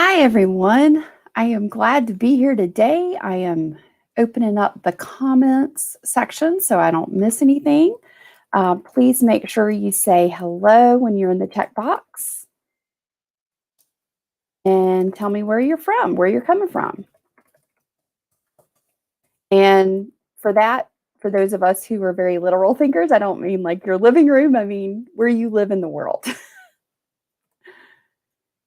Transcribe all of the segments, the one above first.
Hi, everyone. I am glad to be here today. I am opening up the comments section so I don't miss anything. Please make sure you say hello when you're in the chat box and tell me where you're from, where you're coming from. And for that, for those of us who are very literal thinkers, I don't mean like your living room, I mean where you live in the world.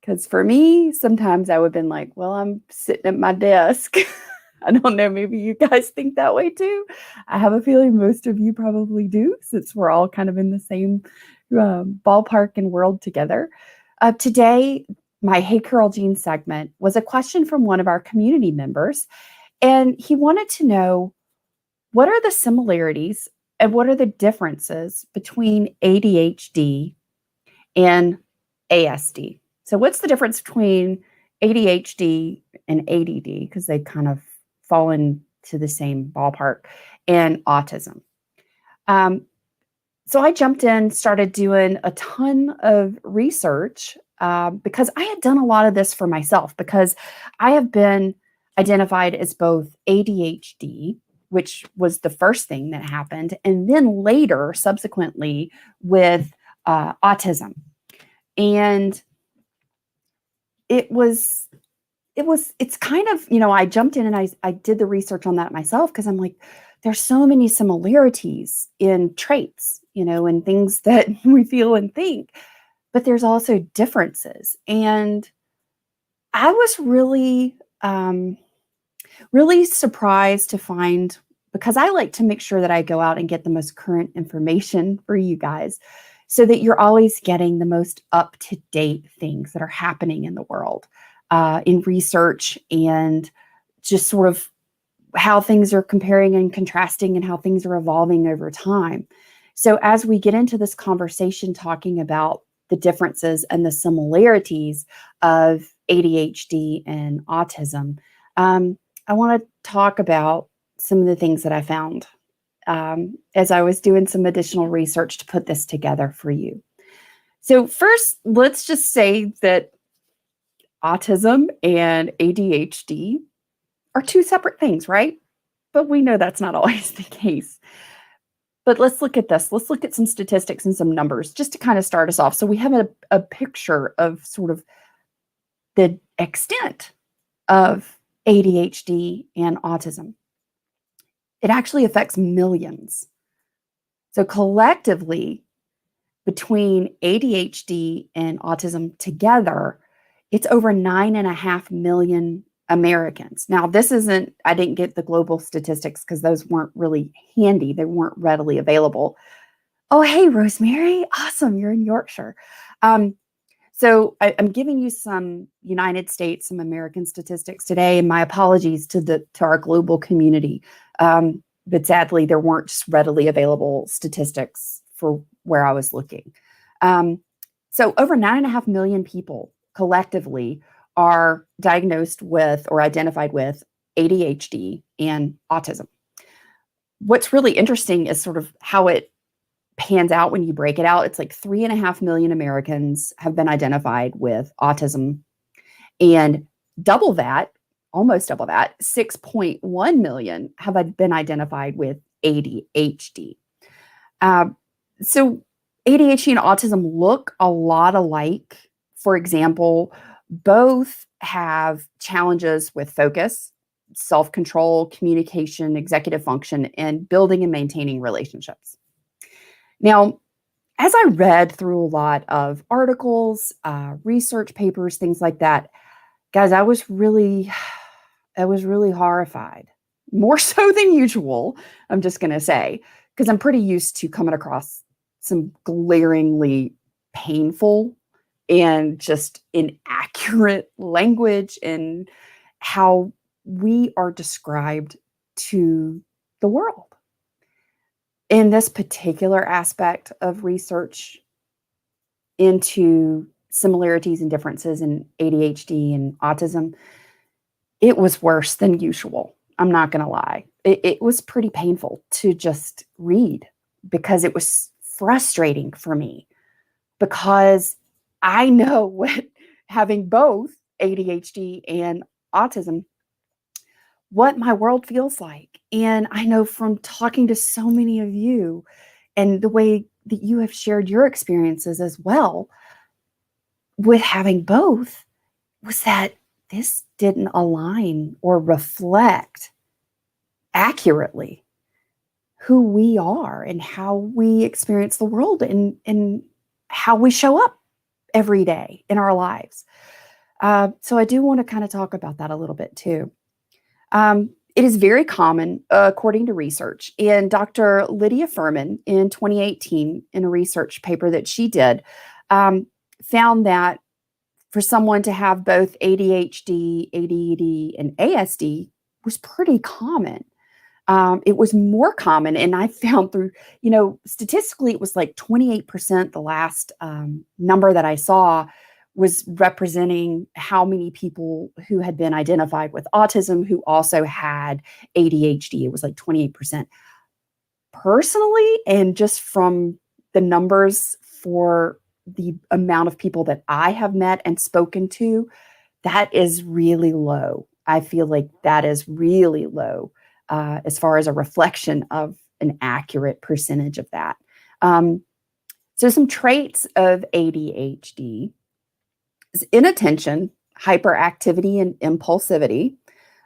Because for me, sometimes I would have been like, well, I'm sitting at my desk. I don't know, maybe you guys think that way too. I have a feeling most of you probably do, since we're all kind of in the same ballpark and world together. Today, my Hey Carole Jean segment was a question from one of our community members, and he wanted to know, what are the similarities and what are the differences between ADHD and ASD? So what's the difference between ADHD and ADD, because they kind of fall into the same ballpark, and autism? So I jumped in, started doing a ton of research because I had done a lot of this for myself, because I have been identified as both ADHD, which was the first thing that happened, and then later, subsequently, with autism. And it's kind of, I jumped in and I did the research on that myself, because I'm like, there's so many similarities in traits, and things that we feel and think, but there's also differences. And I was really, really surprised to find, because I like to make sure that I go out and get the most current information for you guys, so that you're always getting the most up-to-date things that are happening in the world, in research, and just sort of how things are comparing and contrasting and how things are evolving over time. So as we get into this conversation talking about the differences and the similarities of ADHD and autism, I want to talk about some of the things that I found as I was doing some additional research to put this together for you. So first, let's just say that autism and ADHD are two separate things, right? But we know that's not always the case. But let's look at this. Let's look at some statistics and some numbers just to kind of start us off, so we have a picture of sort of the extent of ADHD and autism. It actually affects millions. So collectively, between ADHD and autism together, it's over 9.5 million Americans. Now, this isn't, I didn't get the global statistics because those weren't really handy. They weren't readily available. Oh, hey, Rosemary. Awesome. You're in Yorkshire. So I'm giving you some United States, some American statistics today, and my apologies to our global community. But sadly, there weren't just readily available statistics for where I was looking. So over 9.5 million people collectively are diagnosed with or identified with ADHD and autism. What's really interesting is sort of how it pans out when you break it out. It's like 3.5 million Americans have been identified with autism, and double that, almost double that, 6.1 million have been identified with ADHD. So ADHD and autism look a lot alike. For example, both have challenges with focus, self-control, communication, executive function, and building and maintaining relationships. Now, as I read through a lot of articles, research papers, things like that, guys, I was really horrified, more so than usual, I'm just going to say, because I'm pretty used to coming across some glaringly painful and just inaccurate language and how we are described to the world. In this particular aspect of research into similarities and differences in ADHD and autism, it was worse than usual. I'm not going to lie. It was pretty painful to just read, because it was frustrating for me, because I know what having both ADHD and autism, what my world feels like. And I know from talking to so many of you and the way that you have shared your experiences as well with having both, was that this didn't align or reflect accurately who we are and how we experience the world and how we show up every day in our lives. So I do want to kind of talk about that a little bit too. It is very common, according to research, and Dr. Lydia Furman in 2018, in a research paper that she did, found that for someone to have both ADHD, ADD, and ASD was pretty common. It was more common, and I found through, statistically, it was like 28%. The last number that I saw was representing how many people who had been identified with autism who also had ADHD. It was like 28%. Personally, and just from the numbers for the amount of people that I have met and spoken to, that is really low. I feel like that is really low as far as a reflection of an accurate percentage of that. So some traits of ADHD is inattention, hyperactivity, and impulsivity.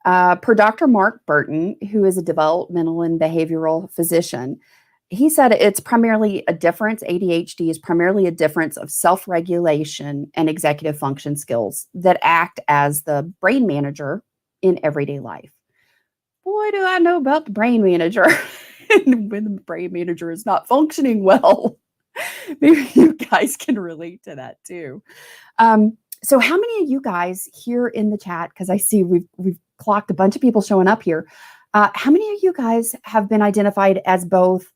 Per Dr. Mark Burton, who is a developmental and behavioral physician, he said it's primarily a difference. ADHD is primarily a difference of self-regulation and executive function skills that act as the brain manager in everyday life. Boy, do I know about the brain manager. And when the brain manager is not functioning well, maybe you guys can relate to that too. So how many of you guys here in the chat, because I see we've clocked a bunch of people showing up here. How many of you guys have been identified as both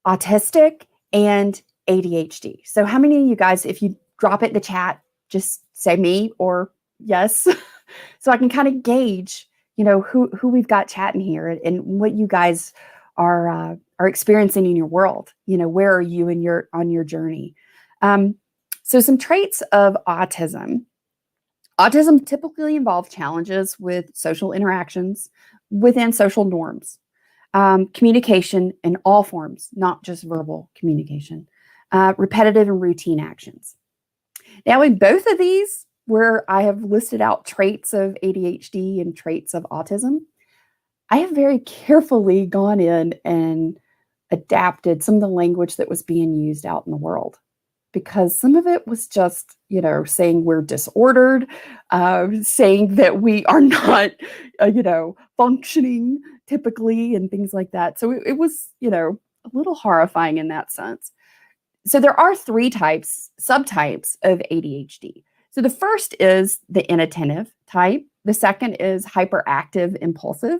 autistic and ADHD? So how many of you guys, if you drop it in the chat, just say me or yes, so I can kind of gauge, who we've got chatting here and what you guys are experiencing in your world. Where are you on your journey? So some traits of autism. Autism typically involves challenges with social interactions within social norms, communication in all forms, not just verbal communication, repetitive and routine actions. Now, in both of these, where I have listed out traits of ADHD and traits of autism, I have very carefully gone in and adapted some of the language that was being used out in the world, because some of it was just, saying we're disordered, saying that we are not, functioning typically and things like that. So it was, a little horrifying in that sense. So there are three subtypes of ADHD. So the first is the inattentive type. The second is hyperactive impulsive.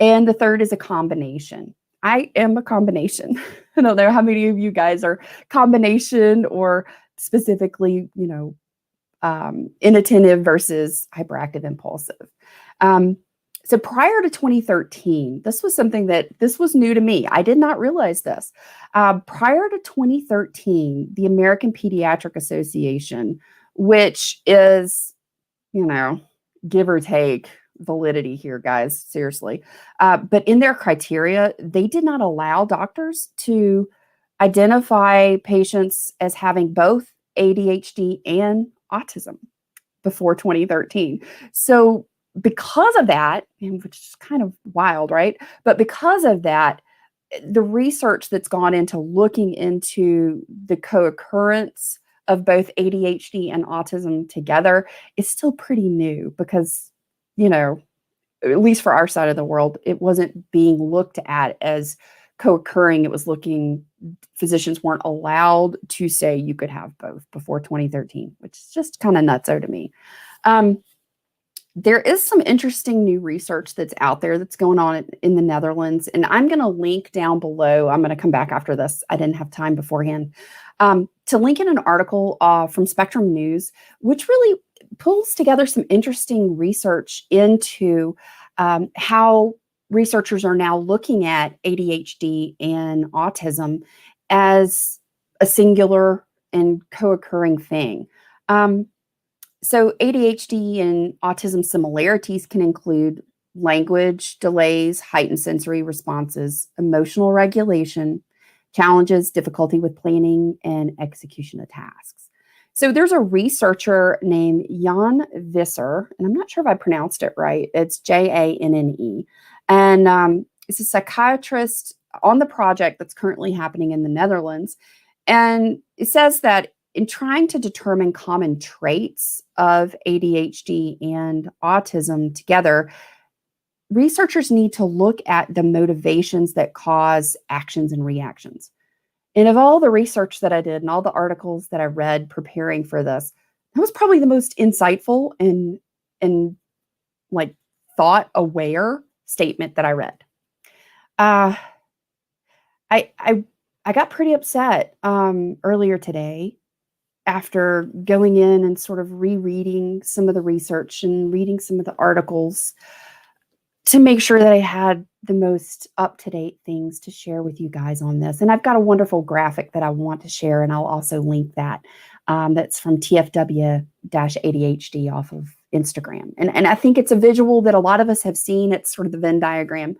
And the third is a combination. I am a combination. I don't know how many of you guys are combination or specifically, inattentive versus hyperactive impulsive. So prior to 2013, this was new to me. I did not realize this. Prior to 2013, the American Pediatric Association, which is, give or take validity here, guys, seriously. But in their criteria, they did not allow doctors to identify patients as having both ADHD and autism before 2013. So because of that, which is kind of wild, right? But because of that, the research that's gone into looking into the co-occurrence of both ADHD and autism together is still pretty new because, at least for our side of the world, it wasn't being looked at as co-occurring. It was physicians weren't allowed to say you could have both before 2013, which is just kind of nutso to me. There is some interesting new research that's out there that's going on in the Netherlands, and I'm going to link down below. I'm going to come back after this. I didn't have time beforehand to link in an article from Spectrum News, which really pulls together some interesting research into how researchers are now looking at ADHD and autism as a singular and co-occurring thing. So ADHD and autism similarities can include language delays, heightened sensory responses, emotional regulation, challenges, difficulty with planning, and execution of tasks. So there's a researcher named Jan Visser, and I'm not sure if I pronounced it right. It's Janne. And it's a psychiatrist on the project that's currently happening in the Netherlands. And it says that in trying to determine common traits of ADHD and autism together, researchers need to look at the motivations that cause actions and reactions. And of all the research that I did and all the articles that I read preparing for this, that was probably the most insightful and like thought aware statement that I read. I I got pretty upset earlier today after going in and sort of rereading some of the research and reading some of the articles to make sure that I had the most up-to-date things to share with you guys on this. And I've got a wonderful graphic that I want to share, and I'll also link that. That's from TFW-ADHD off of Instagram. And I think it's a visual that a lot of us have seen. It's sort of the Venn diagram,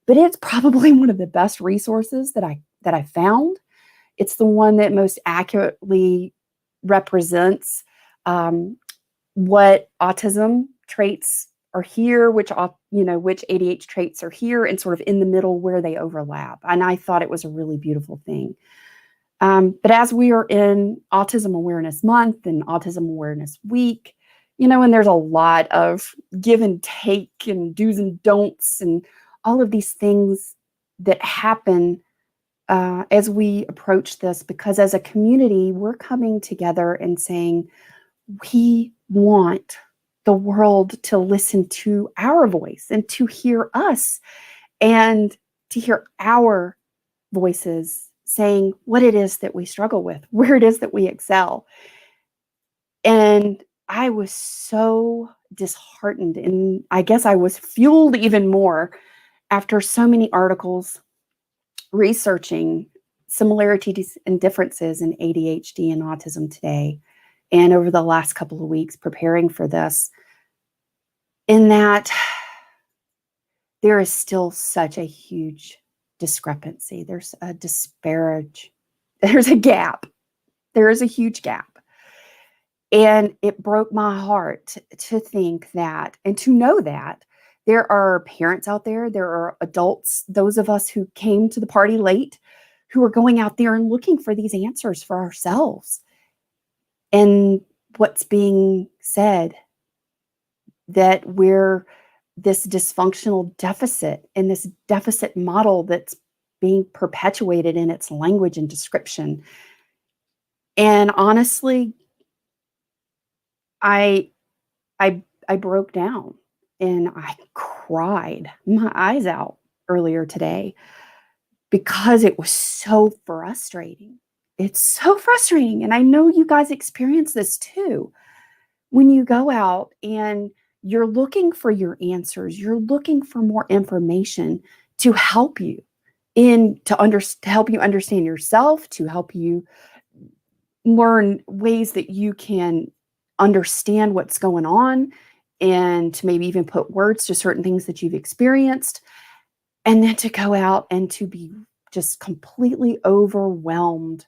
but it's probably one of the best resources that I found. It's the one that most accurately represents what autism traits are here, which ADHD traits are here, and sort of in the middle where they overlap. And I thought it was a really beautiful thing. But as we are in Autism Awareness Month and Autism Awareness Week, and there's a lot of give and take and do's and don'ts and all of these things that happen as we approach this, because as a community, we're coming together and saying, we want the world to listen to our voice and to hear us and to hear our voices saying what it is that we struggle with, where it is that we excel. And I was so disheartened, and I guess I was fueled even more after so many articles researching similarities and differences in ADHD and autism today, and over the last couple of weeks preparing for this, in that there is still such a huge discrepancy. There's a disparage. There's a gap. There is a huge gap. And it broke my heart to think that, and to know that there are parents out there, there are adults, those of us who came to the party late, who are going out there and looking for these answers for ourselves. And what's being said, that we're this dysfunctional deficit and this deficit model that's being perpetuated in its language and description. And honestly, I broke down and I cried my eyes out earlier today because it was so frustrating. It's so frustrating. And I know you guys experience this too. When you go out and you're looking for your answers, you're looking for more information to help you to help you understand yourself, to help you learn ways that you can understand what's going on, and to maybe even put words to certain things that you've experienced, and then to go out and to be just completely overwhelmed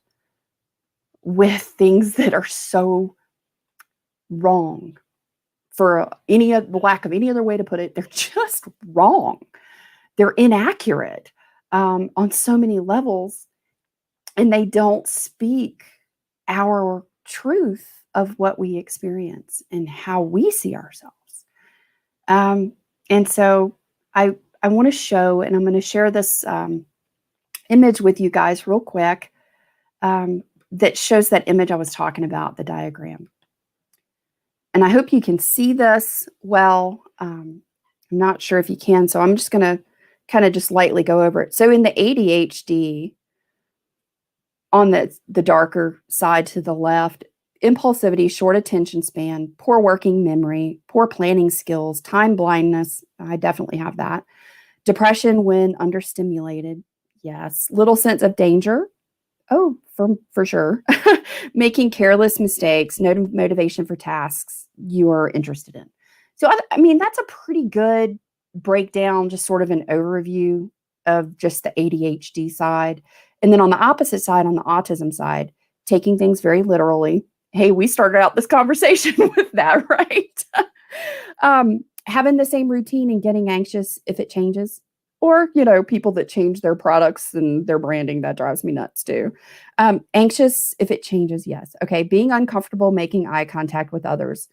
with things that are so wrong. For any lack of any other way to put it, they're just wrong. They're inaccurate on so many levels, and they don't speak our truth of what we experience and how we see ourselves. And so I want to show, and I'm going to share this image with you guys real quick that shows that image I was talking about, the diagram. And I hope you can see this well. I'm not sure if you can, so I'm just going to kind of just lightly go over it. So in the ADHD, on the darker side to the left, impulsivity, short attention span, poor working memory, poor planning skills, time blindness. I definitely have that. Depression when understimulated. Yes. Little sense of danger. Oh, for sure. Making careless mistakes, no motivation for tasks you're interested in. So, I mean, that's a pretty good breakdown, just sort of an overview of just the ADHD side. And then on the opposite side, on the autism side, taking things very literally. Hey, we started out this conversation with that, right? Having the same routine and getting anxious if it changes. Or, people that change their products and their branding, that drives me nuts too. Anxious if it changes, yes. Okay, being uncomfortable making eye contact with others.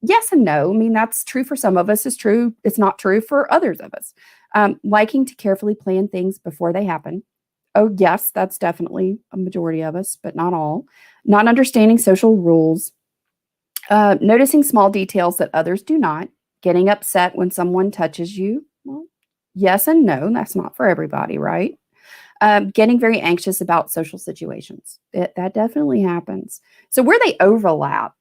Yes and no. I mean, that's true for some of us. It's true. It's not true for others of us. Liking to carefully plan things before they happen. Oh, yes, that's definitely a majority of us, but not all. Not understanding social rules. Noticing small details that others do not. Getting upset when someone touches you. Well, yes and no. That's not for everybody, right? Getting very anxious about social situations. That definitely happens. So where they overlap,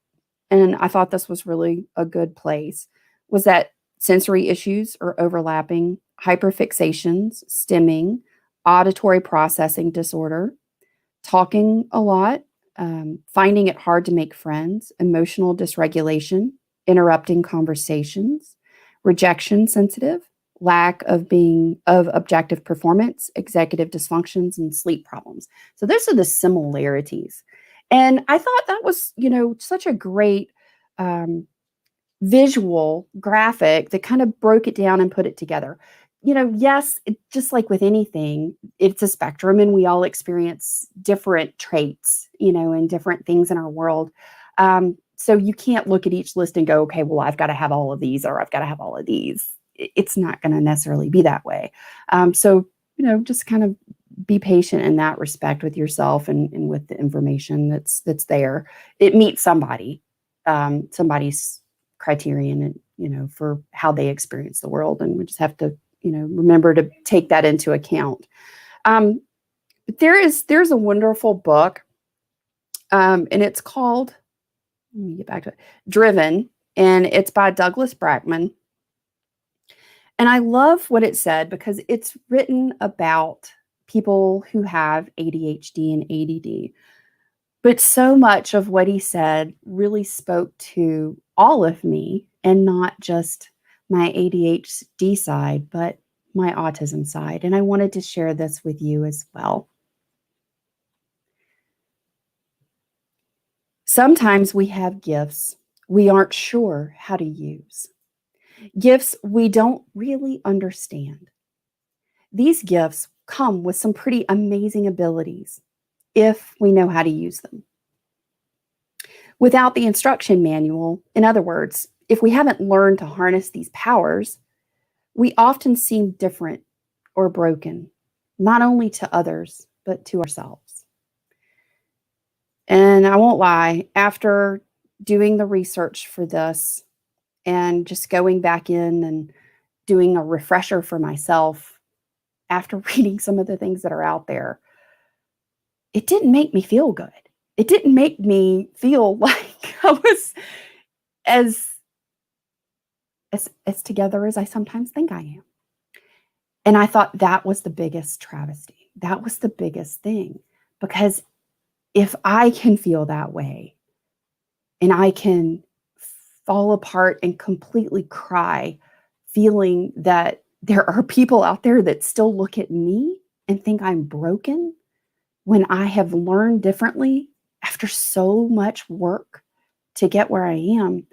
and I thought this was really a good place, was that sensory issues are overlapping, hyperfixations, stimming, auditory processing disorder, talking a lot, finding it hard to make friends, emotional dysregulation, interrupting conversations, rejection sensitive, lack of objective performance, executive dysfunctions, and sleep problems. So those are the similarities. And I thought that was, such a great visual graphic that kind of broke it down and put it together. Yes, just like with anything, it's a spectrum and we all experience different traits, and different things in our world. So you can't look at each list and go, okay, well, I've got to have all of these or I've got to have all of these. It's not going to necessarily be that way. So, just kind of be patient in that respect with yourself and with the information that's there. It meets somebody's criterion, for how they experience the world. And we just have to, remember to take that into account. But there's a wonderful book, and it's called, let me get back to it, Driven, and it's by Douglas Brackman. And I love what it said because it's written about people who have ADHD and ADD. But so much of what he said really spoke to all of me and not just my ADHD side, but my autism side. And I wanted to share this with you as well. Sometimes we have gifts we aren't sure how to use, gifts we don't really understand. These gifts come with some pretty amazing abilities if we know how to use them. Without the instruction manual, in other words, if we haven't learned to harness these powers, we often seem different or broken, not only to others, but to ourselves. And I won't lie, after doing the research for this and just going back in and doing a refresher for myself after reading some of the things that are out there, it didn't make me feel good. It didn't make me feel like I was as together as I sometimes think I am. And I thought that was the biggest travesty. That was the biggest thing. Because if I can feel that way and I can fall apart and completely cry, feeling that there are people out there that still look at me and think I'm broken when I have learned differently after so much work to get where I am,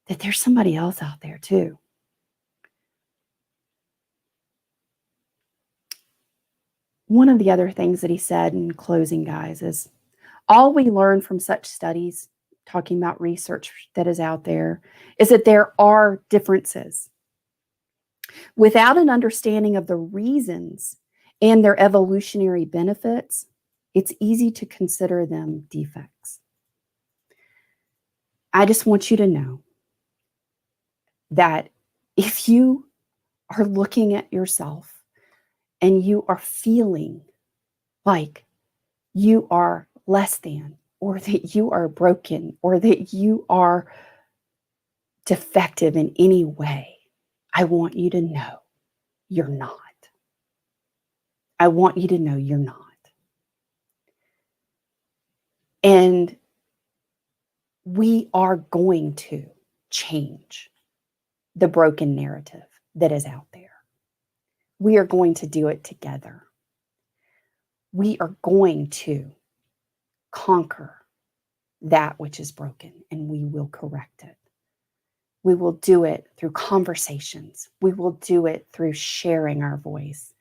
that there's somebody else out there too. One of the other things that he said in closing, guys, is all we learn from such studies, talking about research that is out there, is that there are differences. Without an understanding of the reasons and their evolutionary benefits, it's easy to consider them defects. I just want you to know that if you are looking at yourself and you are feeling like you are less than, or that you are broken, or that you are defective in any way, I want you to know you're not. I want you to know you're not. And we are going to change the broken narrative that is out there. We are going to do it together. We are going to conquer that which is broken, and we will correct it. We will do it through conversations. We will do it through sharing our voice,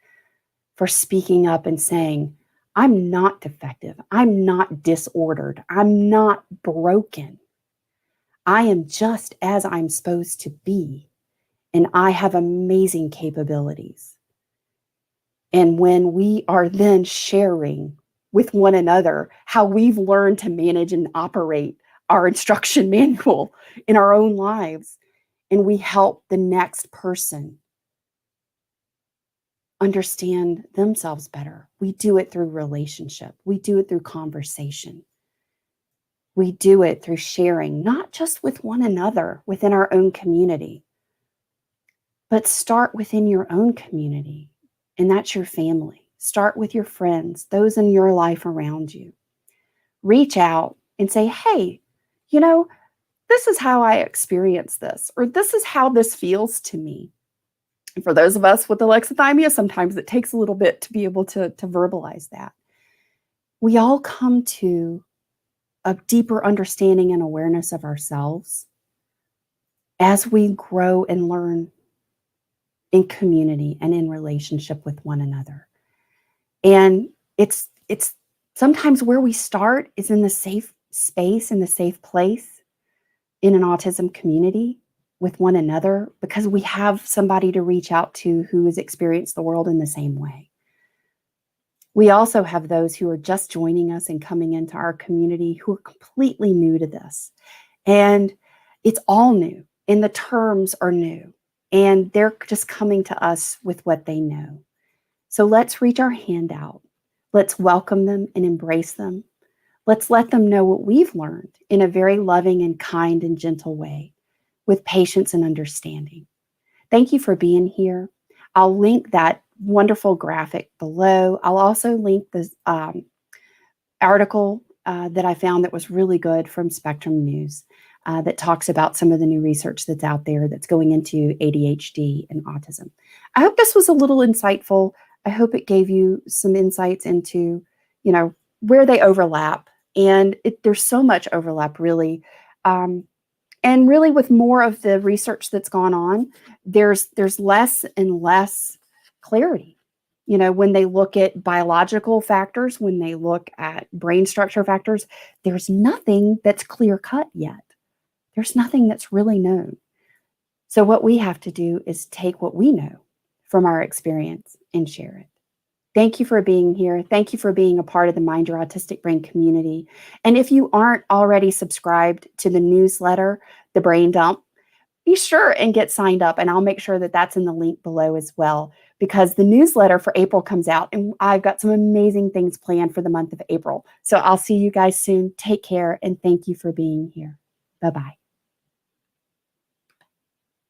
for speaking up and saying, I'm not defective. I'm not disordered. I'm not broken. I am just as I'm supposed to be, and I have amazing capabilities. And when we are then sharing with one another how we've learned to manage and operate our instruction manual in our own lives, and we help the next person understand themselves better. We do it through relationship. We do it through conversation. We do it through sharing, not just with one another within our own community, but start within your own community, and that's your family. Start with your friends, those in your life around you. Reach out and say, hey, this is how I experience this, or this is how this feels to me. And for those of us with alexithymia, sometimes it takes a little bit to be able to verbalize that. We all come to a deeper understanding and awareness of ourselves as we grow and learn in community and in relationship with one another. And it's sometimes where we start is in the safe space, in the safe place in an autism community with one another, because we have somebody to reach out to who has experienced the world in the same way. We also have those who are just joining us and coming into our community who are completely new to this. And it's all new, and the terms are new, and they're just coming to us with what they know. So let's reach our hand out. Let's welcome them and embrace them. Let's let them know what we've learned in a very loving and kind and gentle way, with patience and understanding. Thank you for being here. I'll link that wonderful graphic below. I'll also link the article that I found that was really good from Spectrum News that talks about some of the new research that's out there that's going into ADHD and autism. I hope this was a little insightful. I hope it gave you some insights into, where they overlap. And there's so much overlap, really. And really, with more of the research that's gone on, there's less and less clarity. When they look at biological factors, when they look at brain structure factors, there's nothing that's clear cut yet. There's nothing that's really known. So what we have to do is take what we know from our experience and share it. Thank you for being here. Thank you for being a part of the Mind Your Autistic Brain community. And if you aren't already subscribed to the newsletter, The Brain Dump, be sure and get signed up. And I'll make sure that that's in the link below as well, because the newsletter for April comes out and I've got some amazing things planned for the month of April. So I'll see you guys soon. Take care, and thank you for being here. Bye-bye.